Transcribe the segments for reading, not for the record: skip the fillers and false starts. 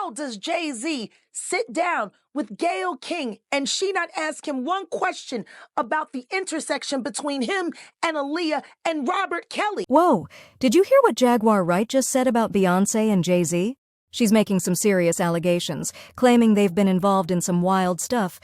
How does Jay-Z sit down with Gayle King and she not ask him one question about the intersection between him and Aaliyah and Robert Kelly? Whoa, did you hear what Jaguar Wright just said about Beyoncé and Jay-Z? She's making some serious allegations, claiming they've been involved in some wild stuff,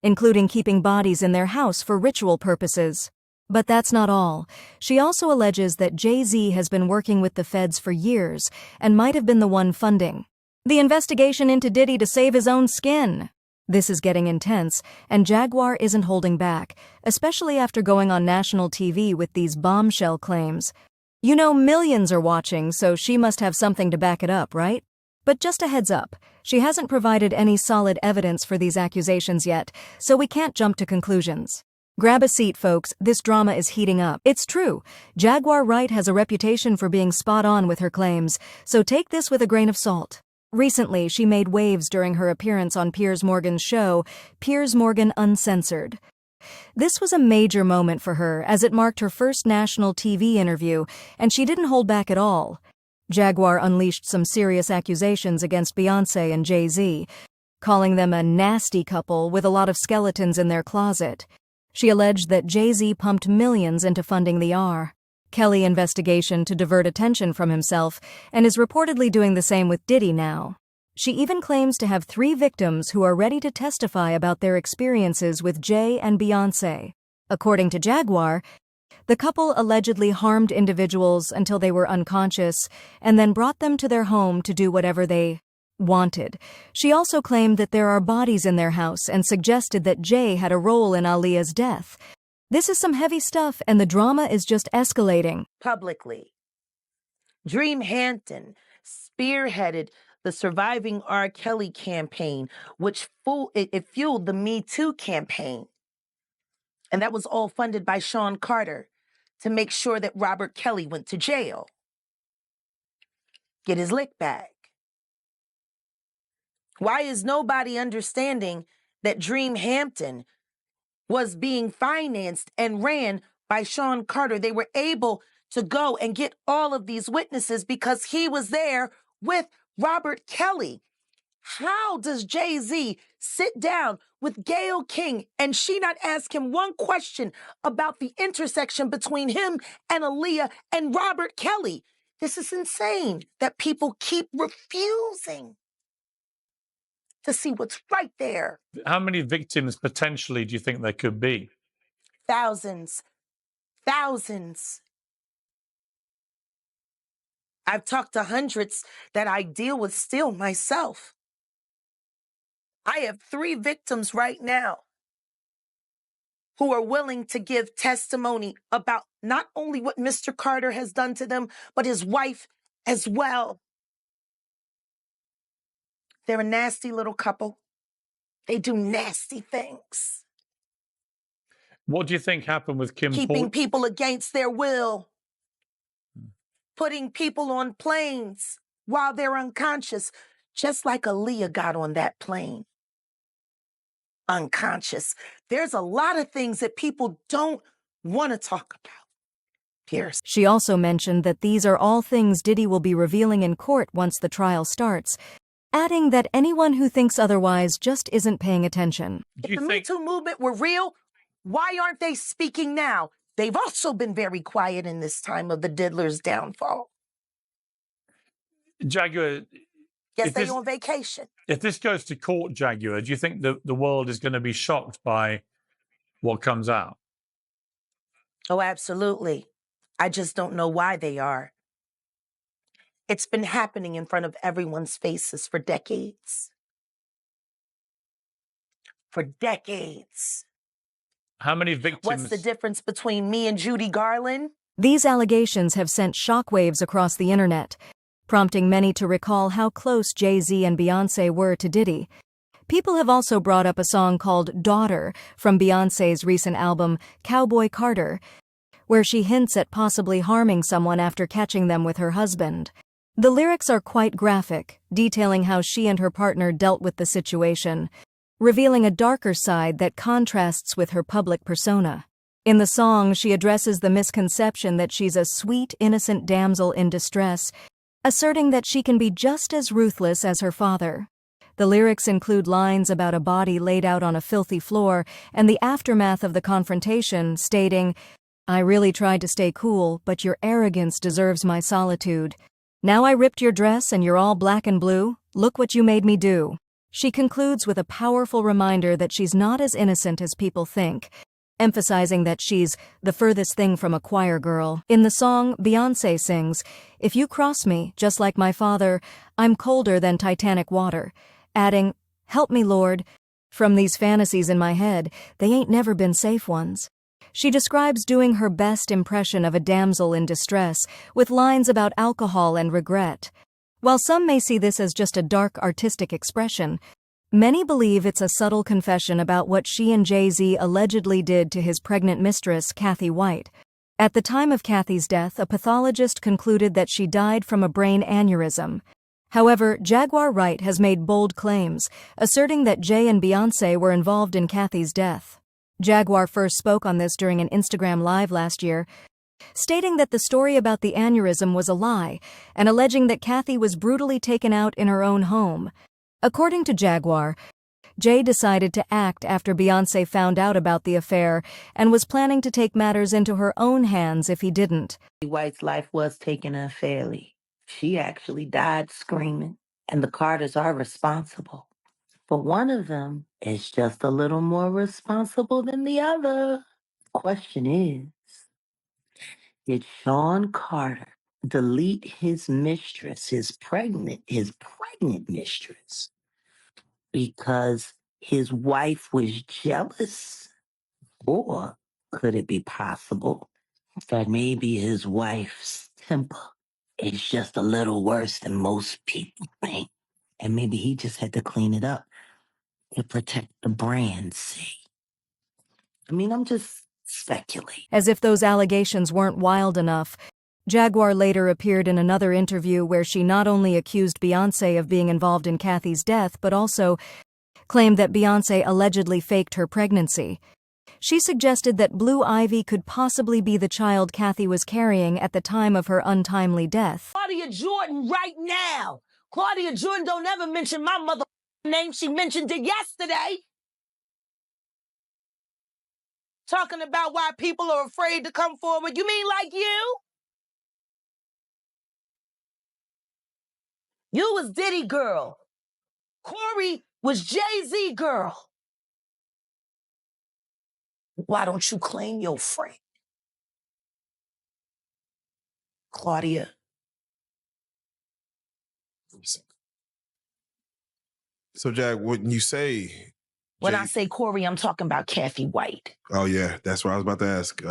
including keeping bodies in their house for ritual purposes. But that's not all. She also alleges that Jay-Z has been working with the feds for years and might have been the one funding the investigation into Diddy to save his own skin. This is getting intense, and Jaguar isn't holding back, especially after going on national TV with these bombshell claims. You know, millions are watching, so she must have something to back it up, right? But just a heads up, she hasn't provided any solid evidence for these accusations yet, so we can't jump to conclusions. Grab a seat, folks, this drama is heating up. It's true, Jaguar Wright has a reputation for being spot on with her claims, so take this with a grain of salt. Recently, she made waves during her appearance on Piers Morgan's show, Piers Morgan Uncensored. This was a major moment for her, as it marked her first national TV interview, and she didn't hold back at all. Jaguar unleashed some serious accusations against Beyoncé and Jay-Z, calling them a nasty couple with a lot of skeletons in their closet. She alleged that Jay-Z pumped millions into funding the R. Kelly investigation to divert attention from himself, and is reportedly doing the same with Diddy now. She even claims to have 3 victims who are ready to testify about their experiences with Jay and Beyoncé. According to Jaguar, the couple allegedly harmed individuals until they were unconscious and then brought them to their home to do whatever they wanted. She also claimed that there are bodies in their house and suggested that Jay had a role in Aaliyah's death. This is some heavy stuff, and the drama is just escalating. Publicly, Dream Hampton spearheaded the Surviving R. Kelly campaign, which fueled the Me Too campaign. And that was all funded by Sean Carter to make sure that Robert Kelly went to jail. Get his lick back. Why is nobody understanding that Dream Hampton was being financed and ran by Sean Carter? They were able to go and get all of these witnesses because he was there with Robert Kelly. How does Jay-Z sit down with Gayle King and she not ask him one question about the intersection between him and Aaliyah and Robert Kelly? This is insane that people keep refusing to see what's right there. How many victims potentially do you think there could be? Thousands. Thousands. I've talked to hundreds that I deal with still myself. I have 3 victims right now who are willing to give testimony about not only what Mr. Carter has done to them, but his wife as well. They're a nasty little couple. They do nasty things. What do you think happened with Kim Keeping people against their will. Putting people on planes while they're unconscious, just like Aaliyah got on that plane. Unconscious. There's a lot of things that people don't want to talk about. Pierce. She also mentioned that these are all things Diddy will be revealing in court once the trial starts, adding that anyone who thinks otherwise just isn't paying attention. If the Me Too movement were real, why aren't they speaking now? They've also been very quiet in this time of the diddler's downfall. Jaguar, Guess they're on vacation. If this goes to court, Jaguar, do you think the world is going to be shocked by what comes out? Oh, absolutely. I just don't know why they are. It's been happening in front of everyone's faces for decades. For decades. How many victims? What's the difference between me and Judy Garland? These allegations have sent shockwaves across the internet, prompting many to recall how close Jay-Z and Beyoncé were to Diddy. People have also brought up a song called Daughter from Beyoncé's recent album, Cowboy Carter, where she hints at possibly harming someone after catching them with her husband. The lyrics are quite graphic, detailing how she and her partner dealt with the situation, revealing a darker side that contrasts with her public persona. In the song, she addresses the misconception that she's a sweet, innocent damsel in distress, asserting that she can be just as ruthless as her father. The lyrics include lines about a body laid out on a filthy floor and the aftermath of the confrontation, stating, "I really tried to stay cool, but your arrogance deserves my solitude. Now I ripped your dress and you're all black and blue. Look what you made me do." She concludes with a powerful reminder that she's not as innocent as people think, emphasizing that she's the furthest thing from a choir girl. In the song, Beyoncé sings, "If you cross me, just like my father, I'm colder than Titanic water," adding, "Help me, Lord. From these fantasies in my head, they ain't never been safe ones." She describes doing her best impression of a damsel in distress, with lines about alcohol and regret. While some may see this as just a dark artistic expression, many believe it's a subtle confession about what she and Jay-Z allegedly did to his pregnant mistress, Kathy White. At the time of Kathy's death, a pathologist concluded that she died from a brain aneurysm. However, Jaguar Wright has made bold claims, asserting that Jay and Beyoncé were involved in Kathy's death. Jaguar first spoke on this during an Instagram Live last year, stating that the story about the aneurysm was a lie and alleging that Kathy was brutally taken out in her own home. According to Jaguar, Jay decided to act after Beyoncé found out about the affair and was planning to take matters into her own hands if he didn't. White's life was taken unfairly. She actually died screaming, and the Carters are responsible. But one of them is just a little more responsible than the other. Question is, did Sean Carter delete his mistress, his pregnant mistress, because his wife was jealous? Or could it be possible that maybe his wife's temper is just a little worse than most people think? And maybe he just had to clean it up to protect the brand's sake. I mean, I'm just speculating. As if those allegations weren't wild enough, Jaguar later appeared in another interview where she not only accused Beyoncé of being involved in Kathy's death but also claimed that Beyoncé allegedly faked her pregnancy. She suggested that Blue Ivy could possibly be the child Kathy was carrying at the time of her untimely death. Claudia Jordan right now. Claudia Jordan don't ever mention my mother name. She mentioned it yesterday. Talking about why people are afraid to come forward. You mean like you? You was Diddy girl. Corey was Jay-Z girl. Why don't you claim your friend? Claudia. So, Jack, when you say... When I say Corey, I'm talking about Kathy White. Oh, yeah, that's what I was about to ask.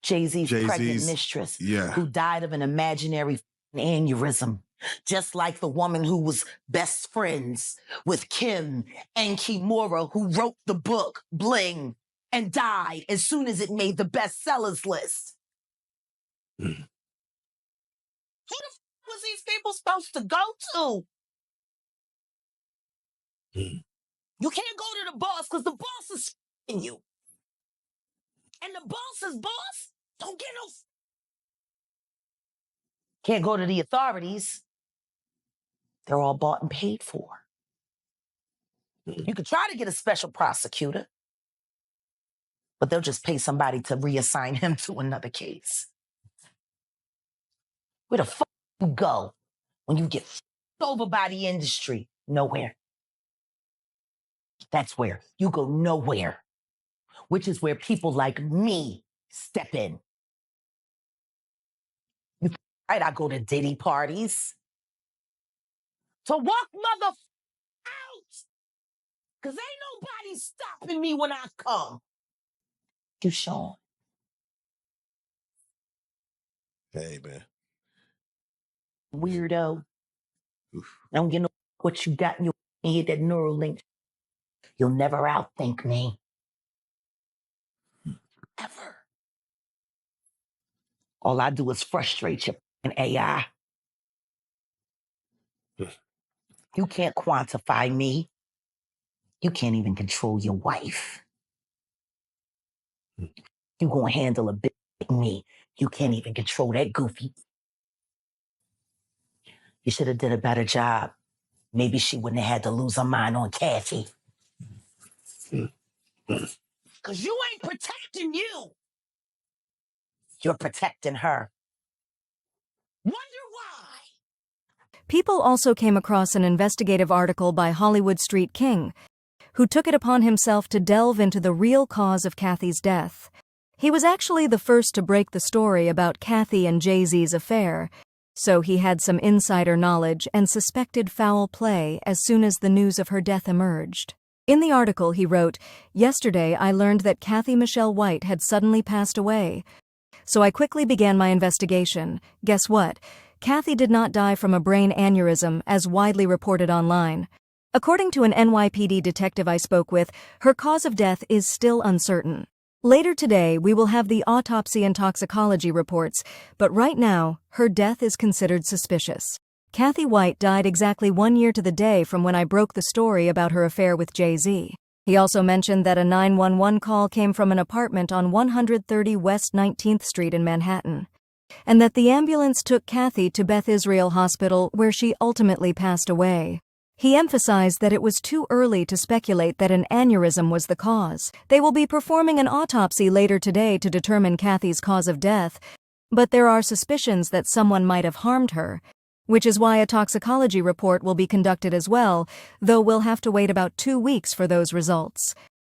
Jay-Z's pregnant mistress, who died of an imaginary aneurysm, just like the woman who was best friends with Kim and Kimura, who wrote the book Bling and died as soon as it made the bestsellers list. Who the f was these people supposed to go to? You can't go to the boss because the boss is f***ing you. And the boss's boss don't get no... Can't go to the authorities. They're all bought and paid for. You could try to get a special prosecutor, but they'll just pay somebody to reassign him to another case. Where the fuck you go when you get f***ed over by the industry? Nowhere. That's where you go, nowhere. Which is where people like me step in. You right? I go to Diddy parties to walk mother out, cause ain't nobody stopping me when I come. You Sean. Hey, man. Weirdo. Oof. I don't get no what you got in your head, that neural link. You'll never outthink me. Ever. All I do is frustrate you and AI. You can't quantify me. You can't even control your wife. You gonna handle a bit like me. You can't even control that goofy. You should have did a better job. Maybe she wouldn't have had to lose her mind on Kathy. Because you ain't protecting you. You're protecting her. Wonder why. People also came across an investigative article by Hollywood Street King, who took it upon himself to delve into the real cause of Kathy's death. He was actually the first to break the story about Kathy and Jay-Z's affair, so he had some insider knowledge and suspected foul play as soon as the news of her death emerged. In the article, he wrote, "Yesterday I learned that Kathy Michelle White had suddenly passed away. So I quickly began my investigation. Guess what? Kathy did not die from a brain aneurysm, as widely reported online. According to an NYPD detective I spoke with, her cause of death is still uncertain. Later today, we will have the autopsy and toxicology reports, but right now, her death is considered suspicious." Kathy White died exactly 1 year to the day from when I broke the story about her affair with Jay-Z. He also mentioned that a 911 call came from an apartment on 130 West 19th Street in Manhattan, and that the ambulance took Kathy to Beth Israel Hospital, where she ultimately passed away. He emphasized that it was too early to speculate that an aneurysm was the cause. They will be performing an autopsy later today to determine Kathy's cause of death, but there are suspicions that someone might have harmed her, which is why a toxicology report will be conducted as well, though we'll have to wait about 2 weeks for those results.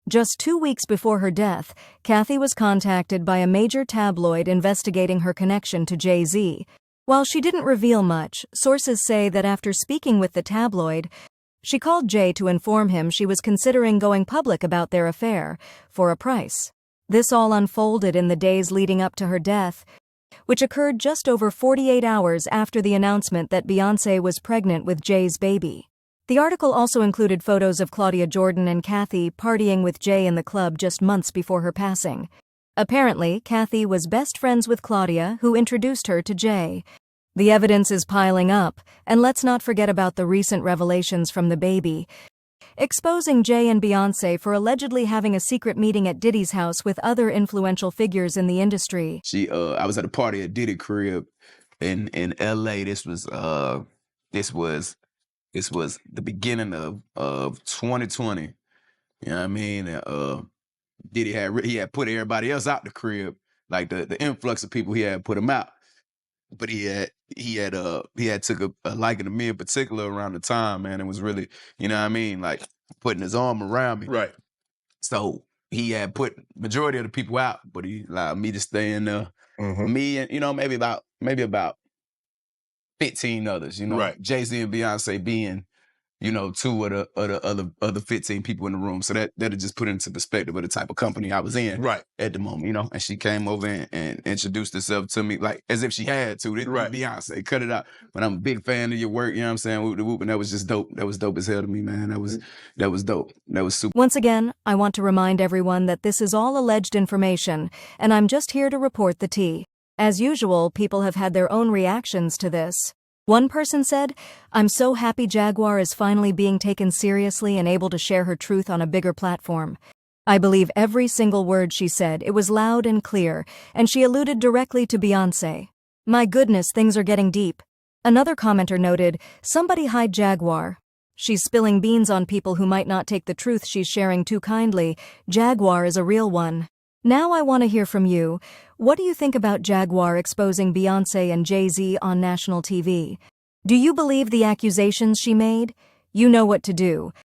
Just 2 weeks before her death, Kathy was contacted by a major tabloid investigating her connection to Jay-Z. While she didn't reveal much, sources say that after speaking with the tabloid, she called Jay to inform him she was considering going public about their affair, for a price. This all unfolded in the days leading up to her death, which occurred just over 48 hours after the announcement that Beyoncé was pregnant with Jay's baby. The article also included photos of Claudia Jordan and Kathy partying with Jay in the club just months before her passing. Apparently, Kathy was best friends with Claudia, who introduced her to Jay. The evidence is piling up, and let's not forget about the recent revelations from the baby, exposing Jay and Beyoncé for allegedly having a secret meeting at Diddy's house with other influential figures in the industry. I was at a party at Diddy crib in LA. This was the beginning of 2020. You know what I mean? Diddy had put everybody else out the crib, like the influx of people he had put him out. But he had took a liking to me in particular around the time, man, and was really, you know what I mean, like putting his arm around me. Right. So he had put majority of the people out, but he allowed me to stay in there. Mm-hmm. Me and, you know, maybe about 15 others, you know, Right. Jay-Z and Beyonce being, you know, 2 of the other 15 people in the room. So that'll just put into perspective of the type of company I was in Right. at the moment, you know. And she came over and introduced herself to me like as if she had to. Right. Beyonce, cut it out. But I'm a big fan of your work, you know what I'm saying? Whoop de whoop, and that was just dope. That was dope as hell to me, man. That was dope. That was super. Once again, I want to remind everyone that this is all alleged information, and I'm just here to report the tea. As usual, people have had their own reactions to this. One person said, "I'm so happy Jaguar is finally being taken seriously and able to share her truth on a bigger platform. I believe every single word she said. It was loud and clear, and she alluded directly to Beyoncé. My goodness, things are getting deep." Another commenter noted, "Somebody hide Jaguar. She's spilling beans on people who might not take the truth she's sharing too kindly. Jaguar is a real one." Now I want to hear from you. What do you think about Jaguar exposing Beyoncé and Jay-Z on national TV? Do you believe the accusations she made? You know what to do.